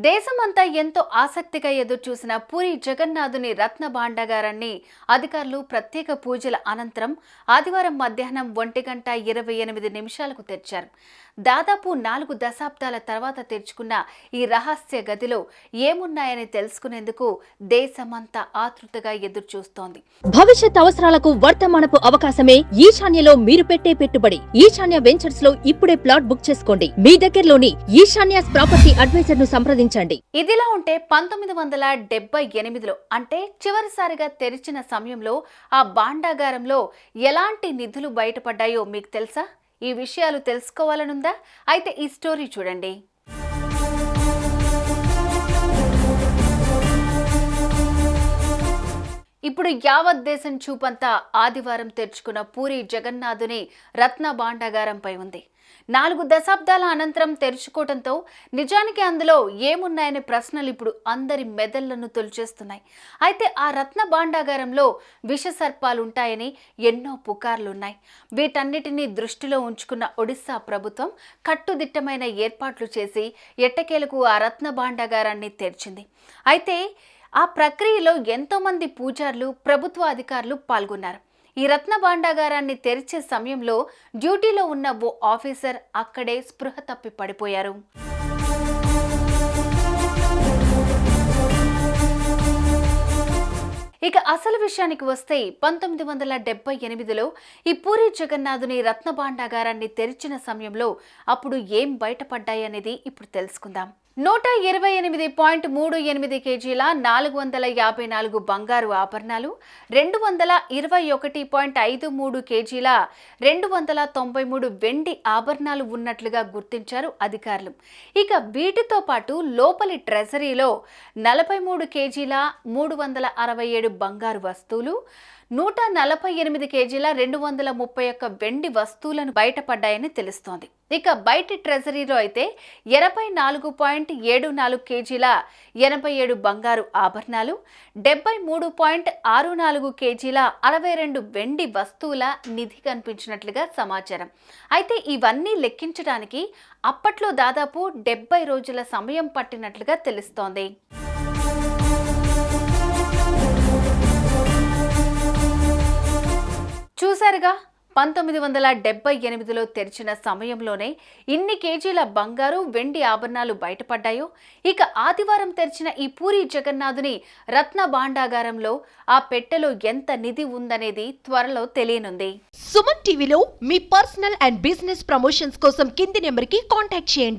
దేశమంతా ఎంతో ఆసక్తిగా ఎదురుచూసిన పూరి జగన్నాథుని రత్న భాండాగారాన్ని అధికారులు ప్రత్యేక పూజల అనంతరం ఆదివారం మధ్యాహ్నం 1:28 తెరిచారు. దాదాపు 4 దశాబ్దాల తర్వాత తెరుచుకున్న ఈ రహస్య గదిలో ఏమున్నాయని తెలుసుకునేందుకు దేశమంతా ఆతృతగా ఎదురుచూస్తోంది. భవిష్యత్ అవసరాలకు వర్తమానపు అవకాశమే ఈశాన్యలో మీరు పెట్టే పెట్టుబడి. ఈశాన్య వెంచర్స్ లో ఇప్పుడే ప్లాట్ బుక్ చేసుకోండి. మీ దగ్గరలోని ఈశాన్య ప్రాపర్టీ అడ్వైజర్ ను సంప్రదించండి. ఇదిలా ఉంటే 1978లో అంటే చివరిసారిగా తెరిచిన సమయంలో ఆ భాండాగారంలో ఎలాంటి నిధులు బయటపడ్డాయో మీకు తెలుసా? ఈ విషయాలు తెలుసుకోవాలనుందా? అయితే ఈ స్టోరీ చూడండి. ఇప్పుడు యావత్ దేశం చూపంతా ఆదివారం తెరుచుకున్న పూరి జగన్నాథుని రత్న భాండాగారంపై ఉంది. 4 దశాబ్దాల అనంతరం తెరుచుకోవడంతో నిజానికి అందులో ఏమున్నాయనే ప్రశ్నలు ఇప్పుడు అందరి మెదళ్లను తొలిచేస్తున్నాయి. అయితే ఆ రత్న భాండాగారంలో విష సర్పాలుంటాయని ఎన్నో పుకార్లున్నాయి. వీటన్నిటినీ దృష్టిలో ఉంచుకున్న ఒడిశా ప్రభుత్వం కట్టుదిట్టమైన ఏర్పాట్లు చేసి ఎట్టకేలకు ఆ రత్న భాండాగారాన్ని తెరిచింది. అయితే ఆ ప్రక్రియలో ఎంతోమంది పూజారులు, ప్రభుత్వ అధికారులు పాల్గొన్నారు. ఈ రత్న భాండాగారాన్ని తెరిచే సమయంలో డ్యూటీలో ఉన్న ఓ ఆఫీసర్ అక్కడే స్పృహ తప్పి పడిపోయారు. ఇక అసలు విషయానికి వస్తే 1978లో ఈ పూరి జగన్నాథుని రత్న భాండాగారాన్ని తెరిచిన సమయంలో అప్పుడు ఏం బయటపడ్డాయనేది ఇప్పుడు తెలుసుకుందాం. 128.38 కేజీల 454 బంగారు ఆభరణాలు, 221.53 కేజీల 293 వెండి ఆభరణాలు ఉన్నట్లుగా గుర్తించారు అధికారులు. ఇక వీటితో పాటు లోపలి ట్రెజరీలో 43 కేజీల 367 బంగారు వస్తువులు, 148 కేజీల 231 వెండి వస్తువులను బయటపడ్డాయని తెలుస్తోంది. ఇక బయటి ట్రెజరీలో అయితే 84.74 కేజీల 87 బంగారు ఆభరణాలు, 73.64 కేజీల 62 వెండి వస్తువుల నిధి కనిపించినట్లుగా సమాచారం. అయితే ఇవన్నీ లెక్కించడానికి అప్పట్లో దాదాపు 70 రోజుల సమయం పట్టినట్లుగా తెలుస్తోంది. చూశారుగా, 1978లో తెరిచిన సమయంలోనే ఇన్ని కేజీల బంగారు, వెండి ఆభరణాలు బయటపడ్డాయో. ఇక ఆదివారం తెరిచిన ఈ పూరి జగన్నాథుని రత్న భాండాగారంలో ఆ పెట్టెలో ఎంత నిధి ఉందనేది త్వరలో తెలియనుంది. సుమన్ టీవీలో మీ పర్సనల్ అండ్ బిజినెస్ ప్రమోషన్స్ కోసం కింది నెంబర్కి కాంటాక్ట్ చేయండి.